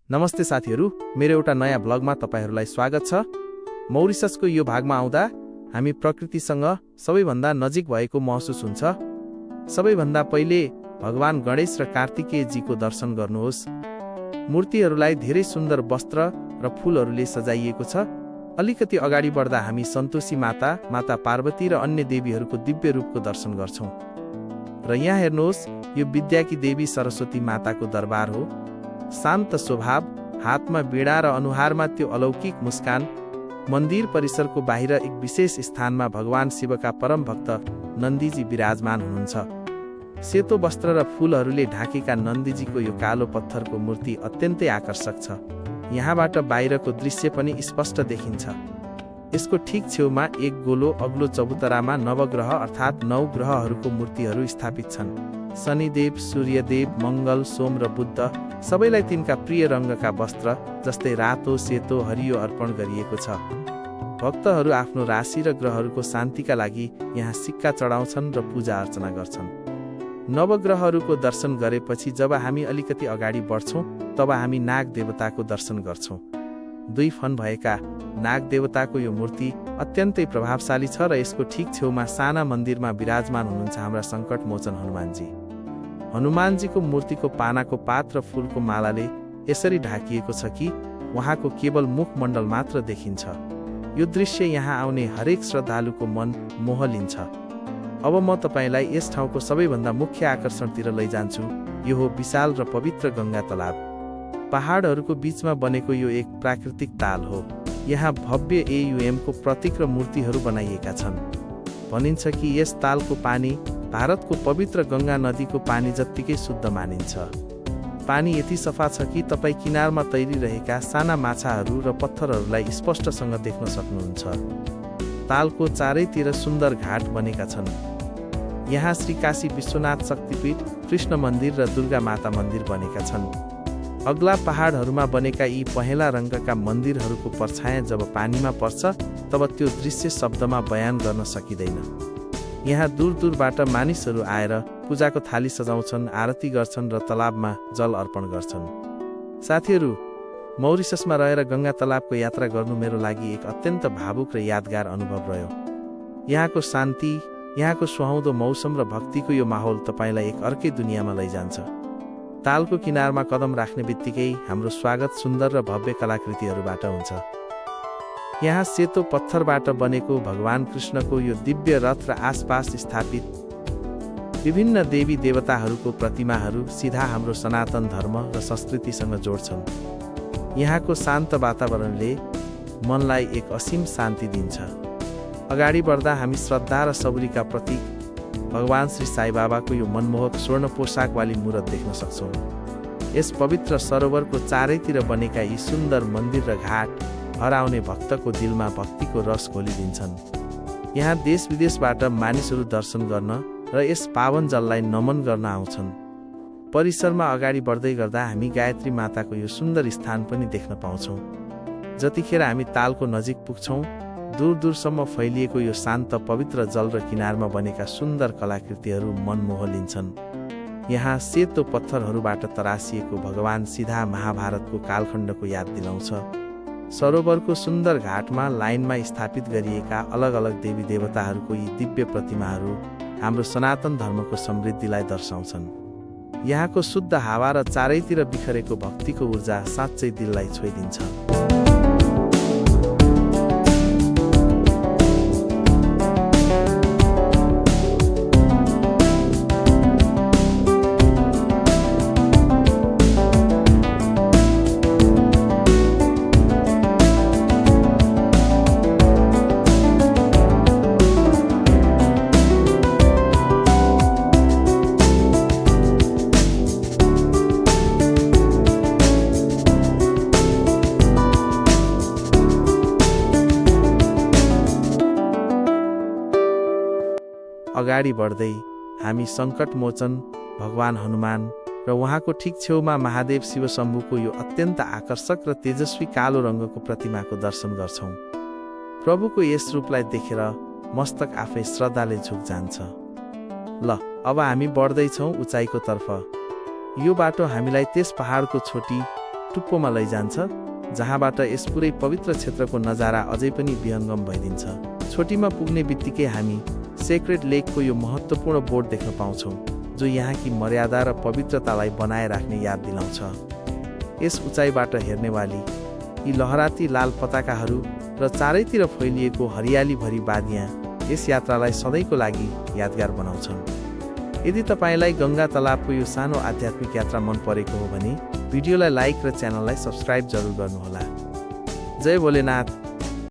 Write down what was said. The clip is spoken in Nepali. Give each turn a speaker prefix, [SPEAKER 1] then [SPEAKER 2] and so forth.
[SPEAKER 1] नमस्ते साथीहरू, मेरो एउटा नयाँ ब्लगमा तपाईहरूलाई स्वागत छ। मौरिससको यो भागमा आउँदा हामी प्रकृतिसँग सबैभन्दा नजिक भएको महसुस हुन्छ। सबैभन्दा पहिले भगवान गणेश र कार्तिकेयजीको दर्शन गर्नुहोस्। मूर्तिहरूलाई धेरै सुन्दर वस्त्र र फूलहरूले सजाइएको छ। अलिकति अगाडि बढ्दा हामी सन्तोषी माता, माता पार्वती र अन्य देवीहरूको दिव्य रूपको दर्शन गर्छौं। र यहाँ हेर्नुहोस्, यो विद्याकी देवी सरस्वती माताको दरबार हो। शान्त स्वभाव, हातमा बीडा र अनुहारमा त्यो अलौकिक मुस्कान। मन्दिर परिसरको बाहिर एक विशेष स्थानमा भगवान शिवका परम भक्त नन्दीजी विराजमान हुनुहुन्छ। सेतो वस्त्र र फूलहरूले ढाकेका नन्दीजीको यो कालो पत्थरको मूर्ति अत्यन्तै आकर्षक छ। यहाँबाट बाहिरको दृश्य पनि स्पष्ट देखिन्छ। यसको ठीक छेउमा एक गोलो अग्लो चबुतरामा नवग्रह अर्थात् 9 ग्रहहरूको मूर्तिहरू स्थापित छन्। शनिदेव, सूर्यदेव, मङ्गल, सोम र बुद्ध सबैलाई तिनका प्रिय रङ्गका वस्त्र जस्तै रातो, सेतो, हरियो अर्पण गरिएको छ। भक्तहरू आफ्नो राशि र ग्रहहरूको शान्तिका लागि यहाँ सिक्का चढाउँछन् र पूजा अर्चना गर्छन्। नवग्रहहरूको दर्शन गरेपछि जब हामी अलिकति अगाडि बढ्छौँ तब हामी नाग देवताको दर्शन गर्छौँ। 2 फन भएका नाग देवताको यो मूर्ति अत्यन्तै प्रभावशाली छ र यसको ठीक छेउमा साना मन्दिरमा विराजमान हुनुहुन्छ हाम्रा सङ्कट मोचन हनुमानजी। हनुमानजीको मूर्तिको पानाको पात र फूलको मालाले यसरी ढाकिएको छ कि उहाँको केवल मुखमण्डल मात्र देखिन्छ। यो दृश्य यहाँ आउने हरेक श्रद्धालुको मन मोह लिन्छ। अब म तपाईलाई यस ठाउँको सबैभन्दा मुख्य आकर्षणतिर लैजान्छु। यो हो विशाल र पवित्र गङ्गा तलाब। पहाडहरूको बीचमा बनेको यो एक प्राकृतिक ताल हो। यहाँ भव्य AUM को प्रतीक र मूर्तिहरू बनाइएका छन्। भनिन्छ कि यस तालको पानी भारतको पवित्र गङ्गा नदीको पानी जत्तिकै शुद्ध मानिन्छ। पानी यति सफा छ कि तपाईँ किनारमा तैरिरहेका साना माछाहरू र पत्थरहरूलाई स्पष्टसँग देख्न सक्नुहुन्छ। तालको चारैतिर सुन्दर घाट बनेका छन्। यहाँ श्री काशी विश्वनाथ शक्तिपीठ, कृष्ण मन्दिर र दुर्गा माता मन्दिर बनेका छन्। अग्ला पहाडहरूमा बनेका यी पहेँला रङ्गका मन्दिरहरूको परछायाँ जब पानीमा पर्छ तब त्यो दृश्य शब्दमा बयान गर्न सकिँदैन। यहाँ दूर दूरबाट मानिसहरू आएर पूजाको थाली सजाउँछन्, आरती गर्छन् र तलाबमा जल अर्पण गर्छन्। साथीहरू, मौरिससमा रहेर गङ्गा तलाबको यात्रा गर्नु मेरो लागि एक अत्यन्त भावुक र यादगार अनुभव रह्यो। यहाँको शान्ति, यहाँको सुहाउँदो मौसम र भक्तिको यो माहौल तपाईँलाई एक अर्कै दुनियाँमा लैजान्छ। तालको किनारमा कदम राख्ने बित्तिकै हाम्रो स्वागत सुन्दर र भव्य कलाकृतिहरूबाट हुन्छ। यहाँ सेतो पत्थरबाट बनेको भगवान कृष्णको यो दिव्य रथ र आसपास स्थापित विभिन्न देवी देवताहरूको प्रतिमाहरू सिधा हाम्रो सनातन धर्म र संस्कृतिसँग जोड्छन्। यहाँको शान्त वातावरणले मनलाई एक असीम शान्ति दिन्छ। अगाडि बढ्दा हामी श्रद्धा र सबुरीका प्रतीक भगवान श्री साई बाबाको यो मनमोहक स्वर्ण पोसाकवाली मूर्त देख्न सक्छौँ। यस पवित्र सरोवरको चारैतिर बनेका यी सुन्दर मन्दिर र घाट हर आउने भक्तको दिलमा भक्तिको रस घोलिदिन्छन्। यहाँ देश विदेशबाट मानिसहरू दर्शन गर्न र यस पावन जललाई नमन गर्न आउँछन्। परिसरमा अगाडि बढ्दै गर्दा हामी गायत्री माताको यो सुन्दर स्थान पनि देख्न पाउँछौँ। जतिखेर हामी तालको नजिक पुग्छौँ, दूर दूरसम्म फैलिएको यो शान्त पवित्र जल र किनारमा बनेका सुन्दर कलाकृतिहरू मन मोह लिन्छन्। यहाँ सेतो पत्थरहरूबाट तरासिएको भगवान सीधा महाभारतको कालखण्डको याद दिलाउँछ। सरोवरको सुन्दर घाटमा लाइनमा स्थापित गरिएका अलग अलग देवी देवताहरूको यी दिव्य प्रतिमाहरू हाम्रो सनातन धर्मको समृद्धिलाई दर्शाउँछन्। यहाँको शुद्ध हावा र चारैतिर बिखरेको भक्तिको ऊर्जा साँच्चै दिललाई छोइदिन्छ। अगाडि बढ्दै हामी सङ्कट मोचन भगवान हनुमान र उहाँको ठीक छेउमा महादेव शिव शम्भुको यो अत्यन्त आकर्षक र तेजस्वी कालो रङ्गको प्रतिमाको दर्शन गर्छौँ। प्रभुको यस रूपलाई देखेर मस्तक आफै श्रद्धाले झुक जान्छ। ल अब हामी बढ्दैछौँ उचाइको तर्फ। यो बाटो हामीलाई त्यस पहाडको छोटी टुप्पोमा लैजान्छ, जहाँबाट यस पुरै पवित्र क्षेत्रको नजारा अझै पनि विहङ्गम भइदिन्छ। छोटीमा पुग्ने बित्तिकै हामी सेक्रेड लेकको यो महत्त्वपूर्ण बोर्ड देख्न पाउँछौँ, जो यहाँकी मर्यादा र पवित्रतालाई बनाए राख्ने याद दिलाउँछ। यस उचाइबाट हेर्नेवाली यी लहराती लाल पताकाहरू र चारैतिर फैलिएको हरियालीभरि बादियाँ यस यात्रालाई सधैँको लागि यादगार बनाउँछन्। यदि तपाईँलाई गङ्गा तलाबको यो सानो आध्यात्मिक यात्रा मन परेको हो भने भिडियोलाई लाइक र च्यानललाई सब्स्क्राइब जरुर गर्नुहोला। जय भोलेनाथ।